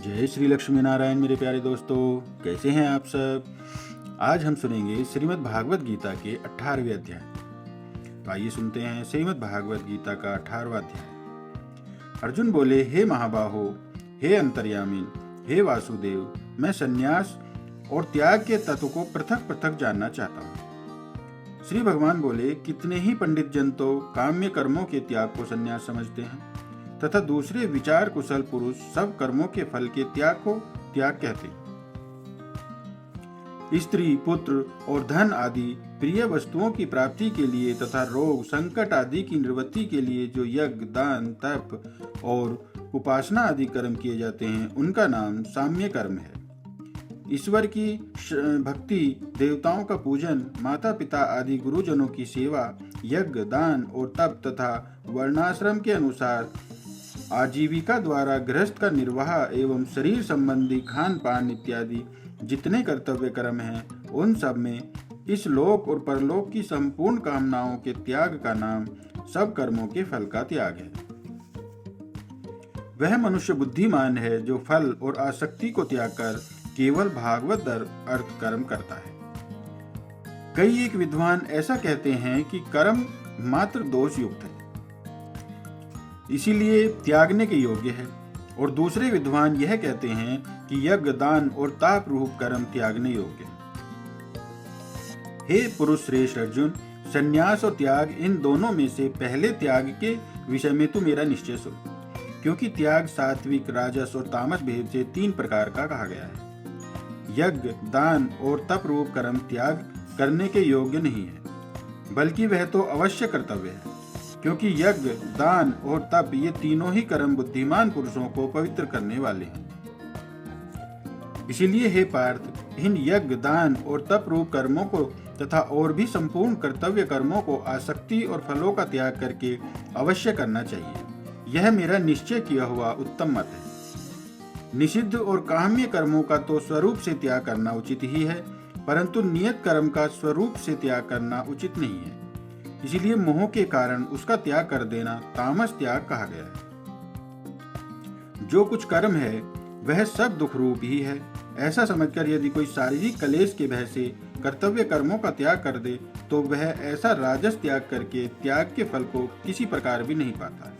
जय श्री लक्ष्मी नारायण। मेरे प्यारे दोस्तों, कैसे हैं आप सब। आज हम सुनेंगे श्रीमद् भागवत गीता के 18वें अध्याय। तो आइए सुनते हैं श्रीमद् भागवत गीता का 18वां अध्याय। अर्जुन बोले, हे महाबाहो, हे अंतर्यामी, हे वासुदेव, मैं संन्यास और त्याग के तत्व को पृथक पृथक जानना चाहता हूँ। श्री भगवान बोले, कितने ही पंडित जन तो काम्य कर्मों के त्याग को संन्यास समझते हैं तथा दूसरे विचार कुशल पुरुष सब कर्मों के फल के त्याग को त्याग कहते हैं। स्त्री, पुत्र और धन आदि प्रिय वस्तुओं की प्राप्ति के लिए तथा रोग संकट आदि की निवृत्ति के लिए जो यज्ञ, दान, तप और उपासना आदि कर्म किए जाते हैं, उनका नाम साम्य कर्म है। ईश्वर की भक्ति, देवताओं का पूजन, माता पिता आदि गुरुजनों की सेवा, यज्ञ, दान और तप तथा वर्णाश्रम के अनुसार आजीविका द्वारा गृहस्थ का निर्वाह एवं शरीर संबंधी खान पान इत्यादि जितने कर्तव्य कर्म हैं, उन सब में इस लोक और परलोक की संपूर्ण कामनाओं के त्याग का नाम सब कर्मों के फल का त्याग है। वह मनुष्य बुद्धिमान है जो फल और आसक्ति को त्याग कर केवल भागवत अर्थ कर्म करता है। कई एक विद्वान ऐसा कहते हैं कि कर्म मात्र दोष युक्त है, इसीलिए त्यागने के योग्य है, और दूसरे विद्वान यह कहते हैं कि यज्ञ, दान और ताप रूप कर्म त्यागने योग्य है। हे पुरुष श्रेष्ठ अर्जुन, संन्यास और त्याग, इन दोनों में से पहले त्याग के विषय में तू मेरा निश्चय सुन, क्योंकि त्याग सात्विक, राजस और तामस भेद से 3 प्रकार का कहा गया है। यज्ञ, दान और तप रूप कर्म त्याग करने के योग्य नहीं है, बल्कि वह तो अवश्य कर्तव्य है, क्योंकि यज्ञ, दान और तप ये तीनों ही कर्म बुद्धिमान पुरुषों को पवित्र करने वाले हैं। इसीलिए हे पार्थ, इन यज्ञ, दान और तप रूप कर्मों को तथा और भी संपूर्ण कर्तव्य कर्मों को आसक्ति और फलों का त्याग करके अवश्य करना चाहिए। यह मेरा निश्चय किया हुआ उत्तम मत है। निषिद्ध और काम्य कर्मों का तो स्वरूप से त्याग करना उचित ही है, परंतु नियत कर्म का स्वरूप से त्याग करना उचित नहीं है। इसीलिए मोह के कारण उसका त्याग कर देना तामस त्याग कहा गया है। जो कुछ कर्म है वह सब दुख रूप ही है, ऐसा समझकर यदि कोई शारीरिक क्लेश के भय से कर्तव्य कर्मों का त्याग कर दे तो वह ऐसा राजस त्याग करके त्याग के फल को किसी प्रकार भी नहीं पाता।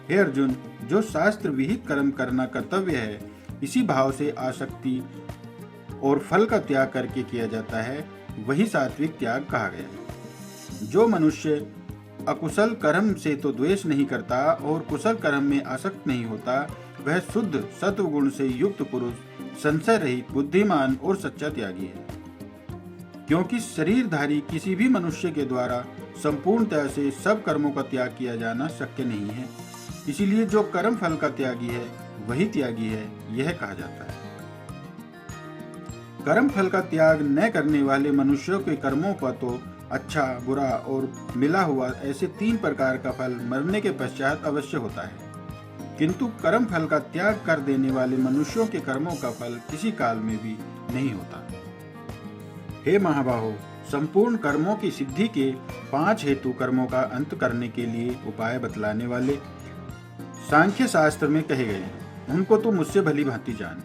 हे अर्जुन, जो शास्त्र विहित कर्म करना कर्तव्य है, इसी भाव से आसक्ति और फल का त्याग करके किया जाता है, वही सात्विक त्याग कहा गया है। जो मनुष्य अकुशल कर्म से तो द्वेष नहीं करता और कुशल कर्म में आसक्त नहीं होता, वह शुद्ध सत्व गुण से युक्त पुरुष, संशय रहित, बुद्धिमान और सच्चा त्यागी है। क्योंकि शरीरधारी किसी भी मनुष्य के द्वारा संपूर्णतः से सब कर्मों का त्याग किया जाना शक्य नहीं है, इसीलिए जो कर्म फल का त्यागी है वही त्यागी है, यह कहा जाता है। कर्म फल का त्याग न करने वाले मनुष्यों के कर्मों पर तो अच्छा, बुरा और मिला हुआ ऐसे 3 प्रकार का फल मरने के पश्चात अवश्य होता है, किंतु कर्म फल का त्याग कर देने वाले मनुष्यों के कर्मों का फल किसी काल में भी नहीं होता। हे महाबाहो, संपूर्ण कर्मों की सिद्धि के 5 हेतु कर्मों का अंत करने के लिए उपाय बतलाने वाले सांख्य शास्त्र में कहे गए हैं, उनको तो मुझसे भली भांति जान।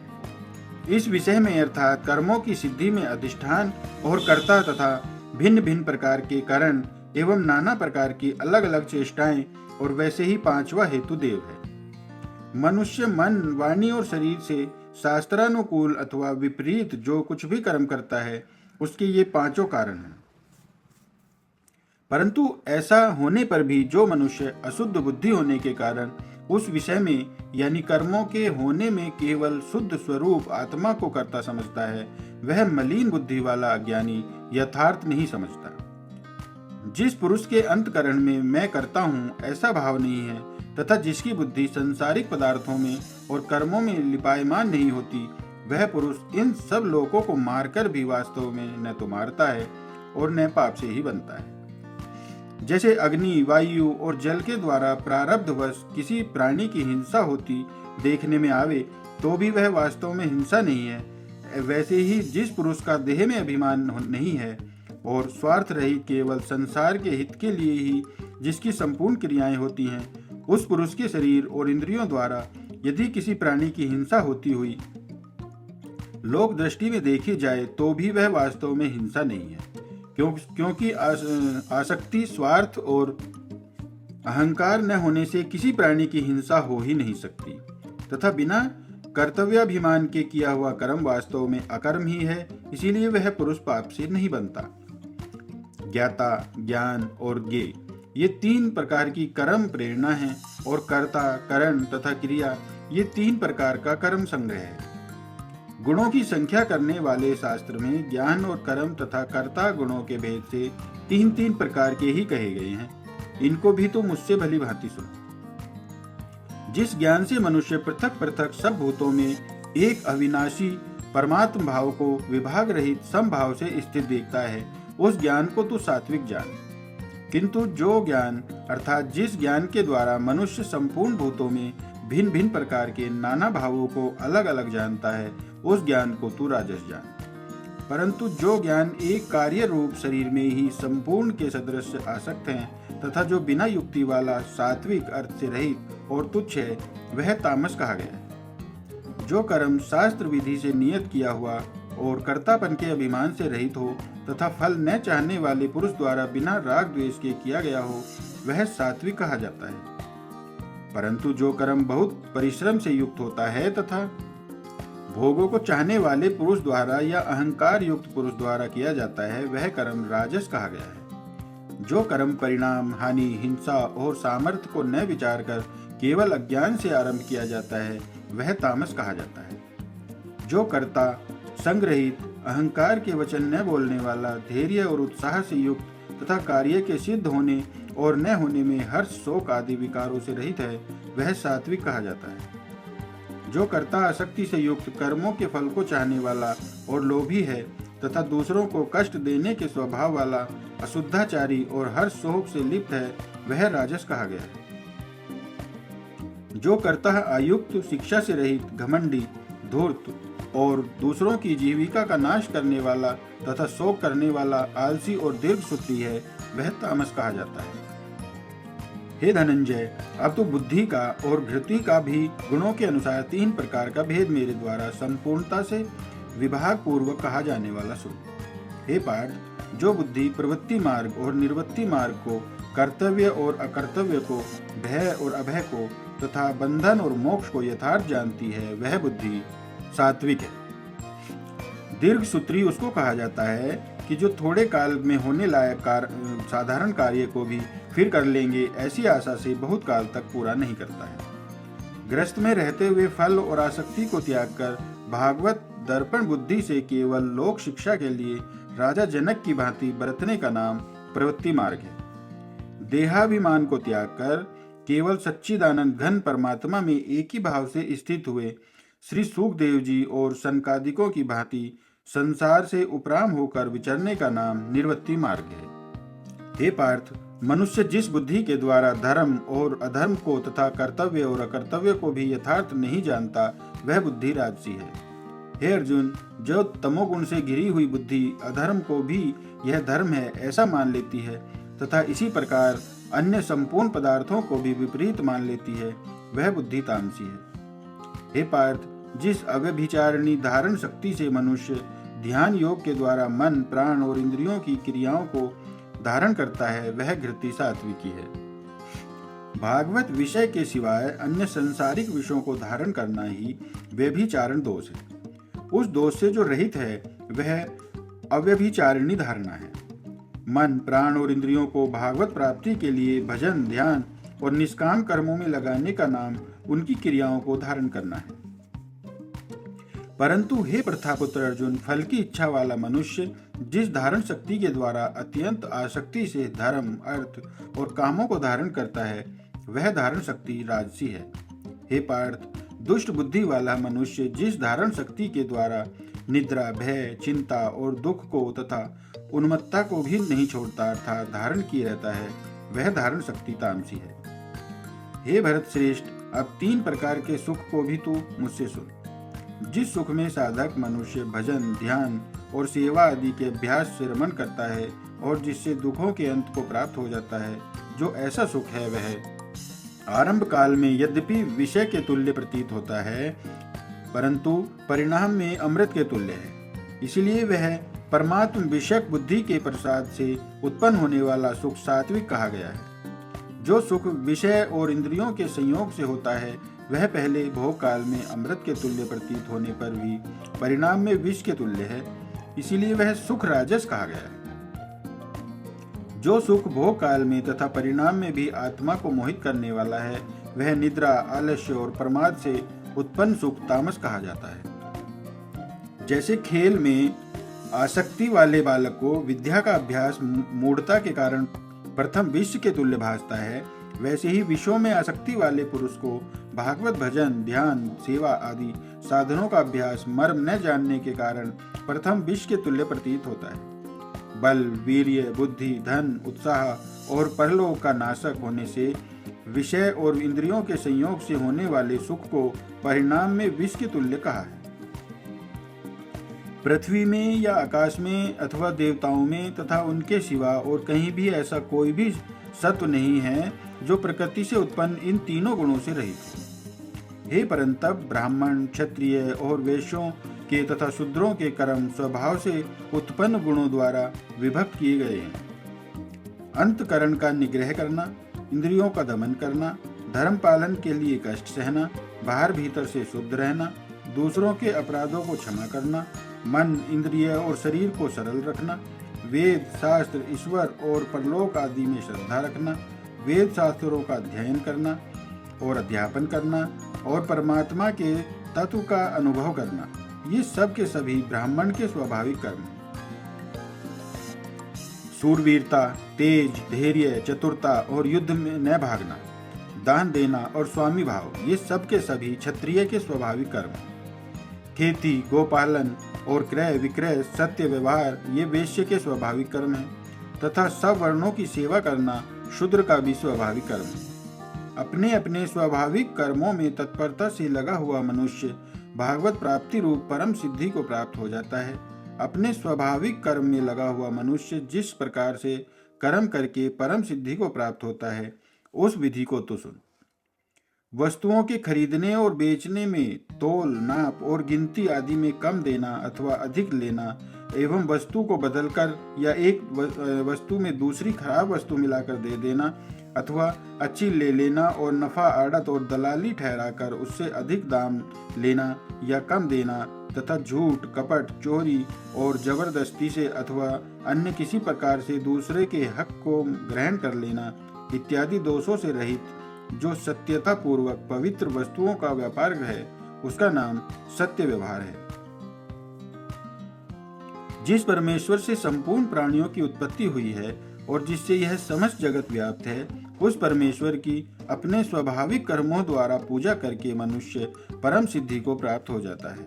इस विषय में अर्थात कर्मों की सिद्धि में अधिष्ठान और कर्ता तथा भिन्न भिन्न प्रकार के कारण एवं नाना प्रकार की अलग अलग चेष्टाएं और वैसे ही 5वां हेतु देव है। मनुष्य मन, वाणी और शरीर से शास्त्रानुकूल अथवा विपरीत जो कुछ भी कर्म करता है, उसके ये 5 कारण हैं। परंतु ऐसा होने पर भी जो मनुष्य अशुद्ध बुद्धि होने के कारण उस विषय में यानी कर्मों के होने में केवल शुद्ध स्वरूप आत्मा को कर्ता समझता है, वह मलिन बुद्धि वाला अज्ञानी यथार्थ नहीं समझता। जिस पुरुष के अंतकरण में मैं करता हूँ ऐसा भाव नहीं है तथा जिसकी बुद्धि संसारिक पदार्थों में और कर्मों में लिपायमान नहीं होती, वह पुरुष इन सब लोगों को मारकर भी वास्तव में न तो मारता है और न पाप से ही बनता है। जैसे अग्नि, वायु और जल के द्वारा प्रारब्धवश किसी प्राणी की हिंसा होती देखने में आवे तो भी वह वास्तव में हिंसा नहीं है, वैसे ही जिस पुरुष का देह में अभिमान नहीं है और स्वार्थ रहित केवल संसार के हित के लिए ही जिसकी संपूर्ण क्रियाएं होती हैं, उस पुरुष के शरीर और इंद्रियों द्वारा यदि किसी प्राणी की हिंसा होती हुई लोक दृष्टि में देखी जाए तो भी वह वास्तव में हिंसा नहीं है, क्योंकि आसक्ति, स्वार्थ और अहंकार न होने से किसी प्राणी की हिंसा हो ही नहीं सकती, तथा बिना कर्तव्याभिमान के किया हुआ कर्म वास्तव में अकर्म ही है, इसीलिए वह पुरुष पाप से नहीं बनता। ज्ञाता, ज्ञान और ज्ञेय ये 3 प्रकार की कर्म प्रेरणा है, और कर्ता, करण तथा क्रिया ये 3 प्रकार का कर्म संग्रह है। गुणों की संख्या करने वाले शास्त्र में ज्ञान और कर्म तथा कर्ता गुणों के भेद से 3 प्रकार के ही कहे गए हैं। इनको भी तो मुझसे भली भांति सुनो। जिस ज्ञान से मनुष्य पृथक पृथक सब भूतों में एक अविनाशी परमात्म भाव को विभाग रहित समभाव से स्थित देखता है, उस ज्ञान को तो सात्विक जान। किंतु जो ज्ञान अर्थात जिस ज्ञान के द्वारा मनुष्य संपूर्ण भूतों में भिन्न भिन्न प्रकार के नाना भावों को अलग अलग जानता है, उस ज्ञान को तू राजस जान। परंतु जो ज्ञान एक कार्य रूप शरीर में ही संपूर्ण के सदृश आसक्त हैं, तथा जो बिना युक्ति वाला सात्विक अर्थ से रहित और तुच्छ है, वह तामस कहा गया है। जो कर्म शास्त्र विधि से नियत किया हुआ और कर्तापन के अभिमान से रहित हो तथा फल न चाहने वाले पुरुष द्वारा बिना राग द्वेष के किया गया हो, वह सात्विक कहा जाता है। परंतु जो कर्म बहुत परिश्रम से युक्त होता है तथा भोगों को चाहने वाले पुरुष द्वारा या अहंकार युक्त पुरुष द्वारा किया जाता है, वह कर्म राजस कहा गया है। जो कर्म परिणाम, हानि, हिंसा और सामर्थ्य को न विचार कर केवल अज्ञान से आरंभ किया जाता है, वह तामस कहा जाता है। जो कर्ता, संग्रहित, अहंकार के वचन न बोलने वाला, धैर्य और उत्साह से युक्त तथा कार्य के सिद्ध होने और न होने में हर्ष, शोक आदि विकारों से रहित है, वह सात्विक कहा जाता है। जो कर्ता आसक्ति से युक्त, कर्मों के फल को चाहने वाला और लोभी है तथा दूसरों को कष्ट देने के स्वभाव वाला, अशुद्धाचारी और हर्ष शोक से लिप्त है, वह राजस कहा गया है। जो कर्ता आयुक्त, शिक्षा से रहित, घमंडी, धूर्त और दूसरों की जीविका का नाश करने वाला तथा शोक करने वाला, आलसी और दीर्घसूत्री है, वह तामस कहा जाता है। हे धनंजय, अब तो बुद्धि का और धृति का भी गुणों के अनुसार 3 प्रकार का भेद मेरे द्वारा संपूर्णता से विभाग पूर्वक कहा जाने वाला सुन। हे पार्थ, जो बुद्धि प्रवृत्ति मार्ग और निर्वृत्ति मार्ग को, कर्तव्य और अकर्तव्य को, भय और अभय को तथा बंधन और मोक्ष को यथार्थ जानती है, वह बुद्धि सात्विक है। दीर्घसूत्री उसको कहा जाता है कि जो थोड़े काल में होने लायक साधारण कार्य को भी फिर कर लेंगे ऐसी आशा से बहुत काल तक पूरा नहीं करता है। ग्रस्त में रहते हुए फल और आसक्ति को त्याग कर भागवत दर्पण बुद्धि से केवल लोक शिक्षा के लिए राजा जनक की भांति बरतने का नाम प्रवृत्ति मार्ग है। देहाभिमान को त्याग कर केवल सच्चिदानंद घन परमात्मा में एक ही भाव से स्थित हुए श्री सुखदेव जी और सनकादिकों की भांति संसार से उपराम होकर विचरने का नाम निर्वृत्ति मार्ग है। हे पार्थ, मनुष्य जिस बुद्धि के द्वारा धर्म और अधर्म को तथा कर्तव्य और अकर्तव्य को भी यथार्थ नहीं जानता, वह बुद्धि राजसी है। हे अर्जुन, जो तमोगुण से घिरी हुई बुद्धि अधर्म को भी यह धर्म है ऐसा मान लेती है तथा इसी प्रकार अन्य संपूर्ण पदार्थों को भी विपरीत मान लेती है, वह बुद्धि तामसी है। हे पार्थ, जिस अव्यभिचारिणी धारण शक्ति से मनुष्य ध्यान योग के द्वारा मन, प्राण और इंद्रियों की क्रियाओं को धारण करता है, वह घृति सात्विकी है। भागवत विषय के सिवाय अन्य सांसारिक विषयों को धारण करना ही व्यभिचारण दोष है। उस दोष से जो रहित है, वह अव्यभिचारिणी धारणा है। मन, प्राण और इंद्रियों को भागवत प्राप्ति के लिए भजन, ध्यान और निष्काम कर्मों में लगाने का नाम उनकी क्रियाओं को धारण करना है। परंतु हे प्रथापुत्र अर्जुन, फल की इच्छा वाला मनुष्य जिस धारण शक्ति के द्वारा अत्यंत आसक्ति से धर्म, अर्थ और कामों को धारण करता है, वह धारण शक्ति राजसी है। हे पार्थ, दुष्ट बुद्धि वाला मनुष्य जिस धारण शक्ति के द्वारा निद्रा, भय, चिंता और दुख को तथा उन्मत्ता को भी नहीं छोड़ता अर्थात धारण किए रहता है, वह धारण शक्ति तामसी है। हे भरत श्रेष्ठ, अब 3 प्रकार के सुख को भी तू मुझसे सुन। जिस सुख में साधक मनुष्य भजन, ध्यान और सेवा आदि के अभ्यास से रमण करता है और जिससे दुखों के अंत को प्राप्त हो जाता है, जो ऐसा सुख है वह आरंभ काल में यद्यपि विषय के तुल्य प्रतीत होता है, परंतु परिणाम में अमृत के तुल्य है। इसलिए वह परमात्म विषयक बुद्धि के प्रसाद से उत्पन्न होने वाला सुख सात्विक कहा गया है। जो सुख विषय और इंद्रियों के संयोग से होता है, वह पहले भोग काल में अमृत के तुल्य प्रतीत होने पर भी परिणाम में विष के तुल्य है। इसीलिए वह सुख राजस कहा गया है। जो सुख भोग काल में तथा परिणाम में भी आत्मा को मोहित करने वाला है, वह निद्रा, आलस्य और प्रमाद से उत्पन्न सुख तामस कहा जाता है। जैसे खेल में आसक्ति वाले बालक को विद्या का अभ्यास मूढ़ता के कारण प्रथम विष के तुल्य भासता है, वैसे ही विषयों में आसक्ति वाले पुरुष को भागवत भजन, ध्यान, सेवा आदि साधनों का अभ्यास मर्म न जानने के कारण प्रथम विष के तुल्य प्रतीत होता है। बल, वीर्य, बुद्धि, धन, उत्साह और परलोक का नाशक होने से विषय और इंद्रियों के संयोग से होने वाले सुख को परिणाम में विष के तुल्य कहा है। पृथ्वी में या आकाश में अथवा देवताओं में तथा उनके सिवा और कहीं भी ऐसा कोई भी सत्व नहीं है जो प्रकृति से उत्पन्न इन तीनों गुणों से रहित है। हे परंतप, ब्राह्मण, क्षत्रिय और वैश्यों के तथा शूद्रों के कर्म स्वभाव से उत्पन्न गुणों द्वारा विभक्त किए गए हैं। अंतकरण का निग्रह करना, इंद्रियों का दमन करना, धर्म पालन के लिए कष्ट सहना, बाहर भीतर से शुद्ध रहना, दूसरों के अपराधों को क्षमा करना, मन, इंद्रिय और शरीर को सरल रखना, वेद, शास्त्र, ईश्वर और परलोक आदि में श्रद्धा रखना, वेद शास्त्रों का अध्ययन करना और अध्यापन करना और परमात्मा के तत्व का अनुभव करना, ये सब के सभी ब्राह्मण के स्वाभाविक कर्म हैं। शूरवीरता, तेज, धैर्य, चतुरता और युद्ध में न भागना, दान देना और स्वामी भाव, ये सब के सभी क्षत्रिय के स्वाभाविक कर्म हैं। खेती, गोपालन और क्रय विक्रय, सत्य व्यवहार, ये वैश्य के स्वाभाविक कर्म हैं तथा सब वर्णों की सेवा करना शूद्र का भी स्वाभाविक कर्म है। अपने अपने स्वाभाविक कर्मों में तत्परता से लगा हुआ मनुष्य भागवत प्राप्ति रूप परम सिद्धि को प्राप्त हो जाता है। अपने स्वाभाविक कर्म में लगा हुआ मनुष्य जिस प्रकार से कर्म करके परम सिद्धि को प्राप्त होता है, उस विधि को तो सुन। वस्तुओं के खरीदने और बेचने में तोल, नाप और गिनती आदि में कम देना अथवा अधिक लेना एवं वस्तु को बदलकर या एक वस्तु में दूसरी खराब वस्तु मिलाकर दे देना अथवा अच्छी ले लेना और नफा, आड़त और दलाली ठहराकर उससे अधिक दाम लेना या कम देना तथा झूठ, कपट, चोरी और जबरदस्ती से अथवा अन्य किसी प्रकार से दूसरे के हक को ग्रहण कर लेना इत्यादि दोषों से रहित जो सत्यता पूर्वक पवित्र वस्तुओं का व्यापार है, उसका नाम सत्य व्यवहार है। जिस परमेश्वर से संपूर्ण प्राणियों की उत्पत्ति हुई है और जिससे यह समस्त जगत व्याप्त है, उस परमेश्वर की अपने स्वाभाविक कर्मों द्वारा पूजा करके मनुष्य परम सिद्धि को प्राप्त हो जाता है।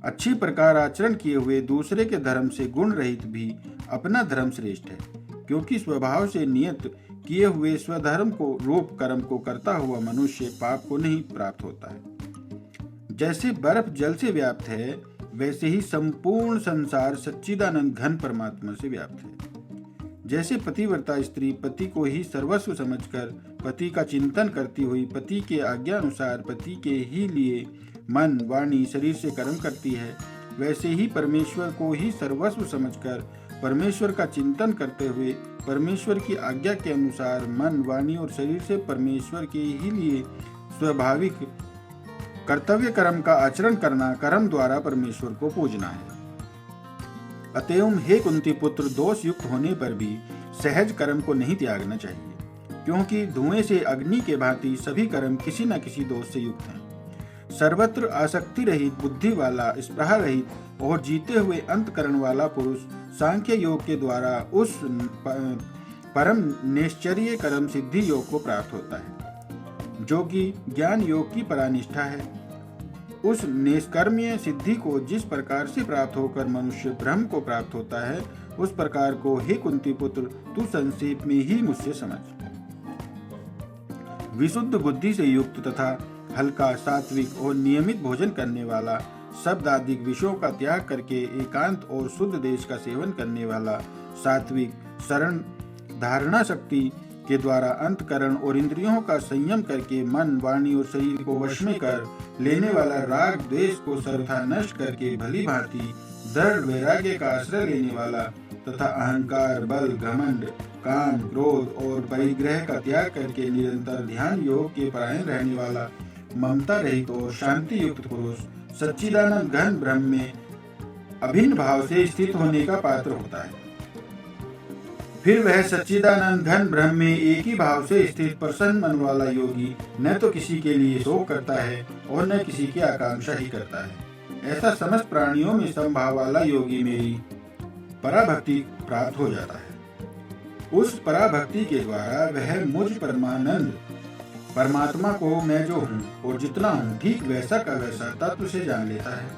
अच्छी प्रकार आचरण किए हुए दूसरे के धर्म से गुण रहित भी अपना धर्म श्रेष्ठ है, क्योंकि स्वभाव से नियत किए हुए स्वधर्म को रूप कर्म को करता हुआ मनुष्य पाप को नहीं प्राप्त होता है। जैसे बर्फ जल से व्याप्त है, वैसे ही संपूर्ण संसार सच्चिदानंद घन परमात्मा से व्याप्त है। जैसे पतिव्रता स्त्री पति को ही सर्वस्व समझकर पति का चिंतन करती हुई पति के आज्ञा अनुसार पति के ही लिए मन, वाणी, शरीर से कर्म करती है, वैसे ही परमेश्वर को ही सर्वस्व समझकर परमेश्वर का चिंतन करते हुए परमेश्वर की आज्ञा के अनुसार मन, वाणी और शरीर से परमेश्वर के ही लिए स्वाभाविक कर्तव्य कर्म का आचरण करना कर्म द्वारा परमेश्वर को पूजना है। अतएव हे कुंती पुत्र, दोष युक्त होने पर भी सहज कर्म को नहीं त्यागना चाहिए, क्योंकि धुएं से अग्नि के भांति सभी कर्म किसी न किसी दोष से युक्त हैं। सर्वत्र आसक्ति रहित, बुद्धि वाला, स्पृहा रहित और जीते हुए अंतकरण वाला पुरुष सांख्य योग के द्वारा उस परम निश्चर्य कर्म सिद्धि योग को प्राप्त होता है, जो कि ज्ञान योग की परानिष्ठा है। उस निष्कर्म्य सिद्धि को जिस प्रकार से प्राप्त होकर मनुष्य ब्रह्म को प्राप्त होता है, उस प्रकार को हे कुंती पुत्र तू संक्षेप में ही मुझसे समझ। विशुद्ध बुद्धि से युक्त तथा हल्का, सात्विक और नियमित भोजन करने वाला, शब्द आदि विषयों का त्याग करके एकांत और शुद्ध देश का सेवन करने वाला, सात्विक, शरण, धारणा शक्ति के द्वारा अंतकरण और इंद्रियों का संयम करके मन, वाणी और शरीर को वश में कर लेने वाला, राग द्वेष को सर्वथा नष्ट करके भली भांति दृढ़ वैराग्य का आश्रय लेने वाला तथा अहंकार, बल, घमंड, काम, क्रोध और परिग्रह का त्याग करके निरंतर ध्यान योग के परायण रहने वाला, ममता रहित और शांति युक्त पुरुष सच्चिदानंद घन ब्रह्म में अभिन्न भाव से स्थित होने का पात्र होता है। फिर वह सच्चिदानंद घन ब्रह्म में एक ही भाव से स्थित प्रसन्न मन वाला योगी न तो किसी के लिए शोक करता है और न किसी की आकांक्षा ही करता है। ऐसा समस्त प्राणियों में समभाव वाला योगी मेरी पराभक्ति प्राप्त हो जाता है। उस पराभक्ति के द्वारा वह मुझ परमानंद परमात्मा को मैं जो हूँ और जितना हूँ ठीक वैसा का वैसा तत्व से जान लेता है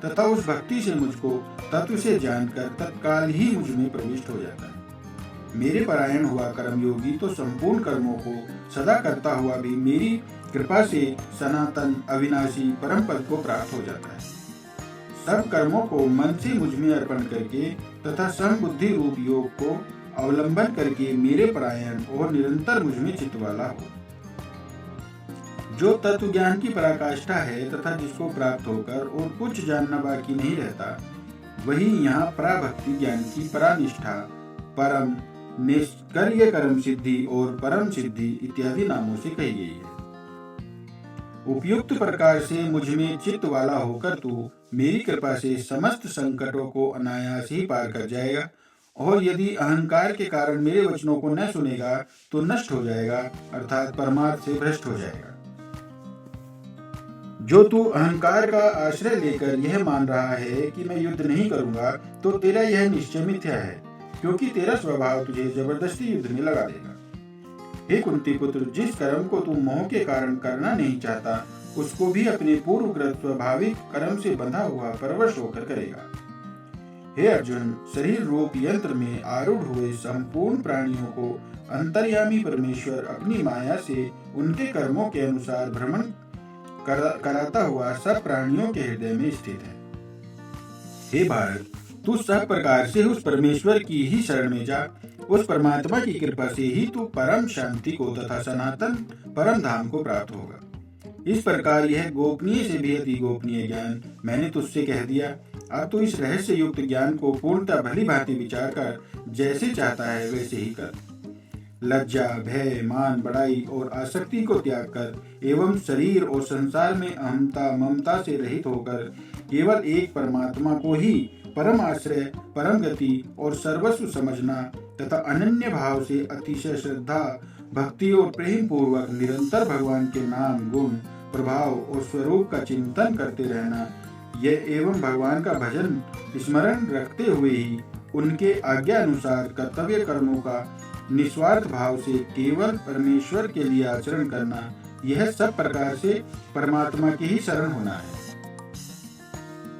तथा उस भक्ति से मुझको तत्व से जानकर तत्काल ही मुझ में प्रविष्ट हो जाता है। मेरे परायण हुआ कर्मयोगी तो संपूर्ण कर्मों को सदा करता हुआ भी मेरी कृपा से सनातन अविनाशी परम पद को प्राप्त हो जाता है। सब कर्मों को मन से मुझ में अर्पण करके तथा समबुद्धि रूप योग को अवलंबन करके मेरे परायण और निरंतर मुझ में चित्त वाला हो, जो तत्व ज्ञान की पराकाष्ठा है तथा जिसको प्राप्त होकर और कुछ जानना बाकी नहीं रहता, वही यहाँ पराभक्ति ज्ञान की परानिष्ठा, परम निष्कर्य कर्म सिद्धि और परम सिद्धि इत्यादि नामों से कही गई है। उपयुक्त प्रकार से मुझ में चित्त वाला होकर तू मेरी कृपा से समस्त संकटों को अनायास ही पार कर जाएगा और यदि अहंकार के कारण मेरे वचनों को न सुनेगा तो नष्ट हो जाएगा, अर्थात परमार्थ से भ्रष्ट हो जाएगा। जो तू अहंकार का आश्रय लेकर यह मान रहा है कि मैं युद्ध नहीं करूंगा, तो तेरा यह निश्चय मिथ्या है, क्योंकि तेरा स्वभाव तुझे जबरदस्ती युद्ध में लगा देगा। हे कुंती पुत्र, जिस कर्म को तू मोह के कारण करना नहीं चाहता, उसको भी अपने पूर्वकृत स्वाभाविक कर्म से बंधा हुआ परवश होकर करेगा। हे अर्जुन, शरीर रूप यंत्र में आरूढ़ हुए संपूर्ण प्राणियों को अंतर्यामी परमेश्वर अपनी माया से उनके कर्मों के अनुसार भ्रमण कराता हुआ सब प्राणियों के हृदय में स्थित है। हे भारत, तू सब प्रकार से उस परमेश्वर की ही शरण में जा। उस परमात्मा की कृपा से ही तू परम शांति को तथा सनातन परम धाम को प्राप्त होगा। इस प्रकार यह गोपनीय से भी अति गोपनीय ज्ञान मैंने तुझसे कह दिया। अब तू इस रहस्य युक्त ज्ञान को पूर्णतः भली भांति विचार कर जैसे चाहता है वैसे ही कर। लज्जा, भय, मान, बड़ाई और आसक्ति को त्याग कर एवं शरीर और संसार में अहंता ममता से रहित होकर केवल एक परमात्मा को ही परम आश्रय, परम गति और सर्वस्व समझना तथा अनन्य भाव से अतिशय श्रद्धा, भक्ति और प्रेम पूर्वक निरंतर भगवान के नाम, गुण, प्रभाव और स्वरूप का चिंतन करते रहना, यह एवं भगवान का भजन स्मरण रखते हुए ही उनके आज्ञा अनुसार कर्तव्य कर्मों का निस्वार्थ भाव से केवल परमेश्वर के लिए आचरण करना, यह सब प्रकार से परमात्मा की ही शरण होना है।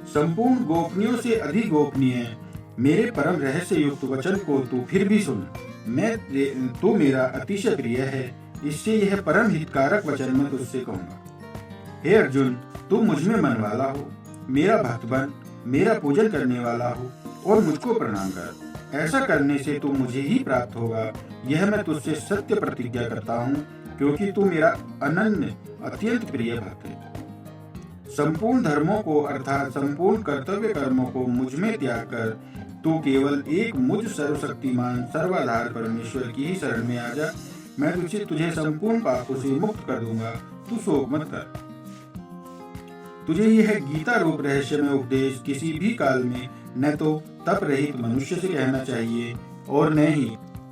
संपूर्ण गोपनीयों से अधिक गोपनीय मेरे परम रहस्य युक्त वचन को तू फिर भी सुन। तू मेरा अतिशय प्रिय है, इससे यह परम हितकारक वचन मैं तुझसे कहूँगा। हे अर्जुन, तू मुझ में मन वाला हो, मेरा भक्त बन, मेरा पूजन करने वाला हो और मुझको प्रणाम कर। ऐसा करने से तू मुझे ही प्राप्त होगा, यह मैं तुझसे सत्य प्रतिज्ञा करता हूँ, क्योंकि तू मेरा अनन्य अत्यंत प्रिय भक्त है। संपूर्ण धर्मों को अर्थात संपूर्ण कर्तव्य कर्मों को मुझ में त्याग कर तू केवल एक मुझ सर्वशक्तिमान सर्वाधार परमेश्वर की ही शरण में आ जा। मैं तुझे संपूर्ण पापों से मुक्त कर दूंगा, तू शोक मत कर। तुझे यह गीता रूप रहस्य में उपदेश किसी भी काल में न तो तप रहित मनुष्य से कहना चाहिए और न ही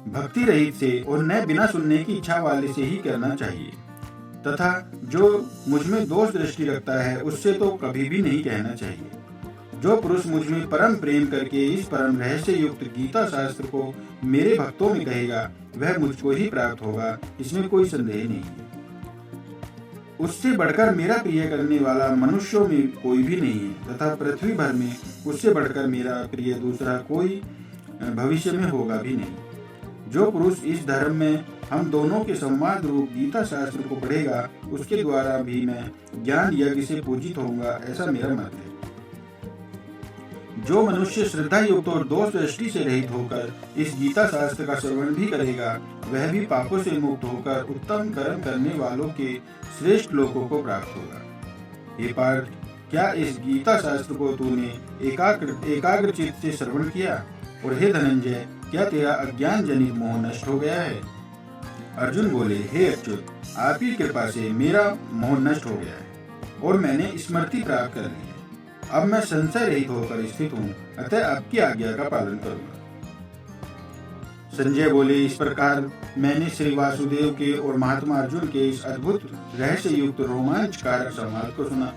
भक्ति रहित से और न बिना सुनने की इच्छा वाले से ही करना चाहिए, तथा जो मुझ में दोष दृष्टि रखता है उससे तो कभी भी नहीं कहना चाहिए। जो पुरुष मुझ में परम प्रेम करके इस परम रहस्य युक्त गीता शास्त्र को मेरे भक्तों में कहेगा, वह मुझको ही प्राप्त होगा, इसमें कोई संदेह नहीं है। उससे बढ़कर मेरा प्रिय करने वाला मनुष्यों में कोई भी नहीं है, तथा पृथ्वी भर में उससे बढ़कर मेरा प्रिय दूसरा कोई भविष्य में होगा भी नहीं। जो पुरुष इस धर्म में हम दोनों के संवाद रूप गीता शास्त्र को पढ़ेगा, उसके द्वारा भी मैं ज्ञान यज्ञ से पूजित होऊंगा, ऐसा मेरा मत है। जो मनुष्य श्रद्धा युक्त और दोष दृष्टि से रहित होकर इस गीता शास्त्र का श्रवण भी करेगा, वह भी पापों से मुक्त होकर उत्तम कर्म करने वालों के श्रेष्ठ लोकों को प्राप्त होगा। हे पार्थ, क्या इस गीता शास्त्र को तूने एकाग्र चित्त से श्रवण किया? और हे धनंजय, क्या तेरा अज्ञान जनित मोह नष्ट हो गया है? अर्जुन बोले, हे अच्युत, आपकी कृपा से मेरा मोह नष्ट हो गया है और मैंने स्मृति प्राप्त कर ली है। अब मैं संशय रहित होकर स्थित हूँ, अतः आपकी आज्ञा का पालन करूंगा। संजय बोले, इस प्रकार मैंने श्री वासुदेव के और महात्मा अर्जुन के इस अद्भुत रहस्य युक्त रोमांचकारक संवाद को सुना।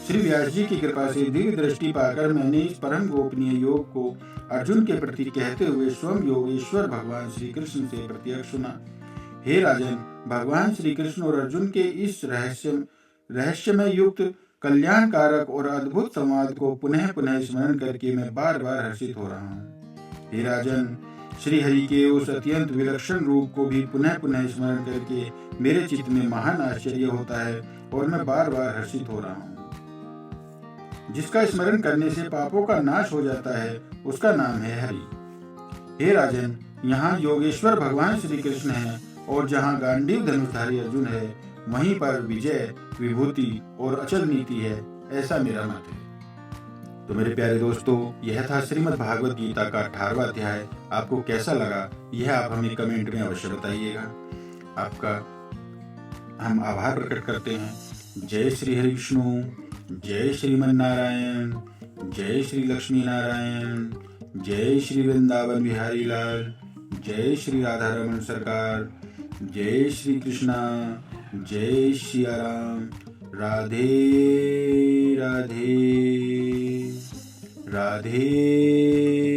श्री व्यास जी की कृपा से दिव्य दृष्टि पाकर मैंने इस परम गोपनीय योग को अर्जुन के प्रति कहते हुए स्वयं योगेश्वर भगवान श्री कृष्ण से प्रत्यक्ष सुना। हे राजन, भगवान श्री कृष्ण और अर्जुन के इस रहस्यमय युक्त कल्याणकारक और अद्भुत संवाद को पुनः पुनः स्मरण करके मैं बार बार हर्षित हो रहा हूँ। हे राजन, श्री हरि के उस अत्यंत विलक्षण रूप को भी पुनः पुनः स्मरण करके मेरे चित्त में महान आश्चर्य होता है और मैं बार बार हर्षित हो रहा हूँ। जिसका स्मरण करने से पापों का नाश हो जाता है, उसका नाम है हरि। हे राजन, यहाँ योगेश्वर भगवान श्री कृष्ण है और जहाँ गांडीव धनुषधारी अर्जुन है, वहीं पर विजय, विभूति और अचल नीति है, ऐसा मेरा मत है। तो मेरे प्यारे दोस्तों, यह था श्रीमद् भागवत गीता का 18वां अध्याय। आपको कैसा लगा, यह आप हमें कमेंट में अवश्य बताइएगा। आपका हम आभार प्रकट करते हैं। जय श्री हरि विष्णु, जय श्रीमन नारायण, जय श्री लक्ष्मी नारायण, जय श्री वृंदावन बिहारी लाल, जय श्री राधा रमन सरकार, जय श्री कृष्णा, जय श्री राम। राधे राधे राधे।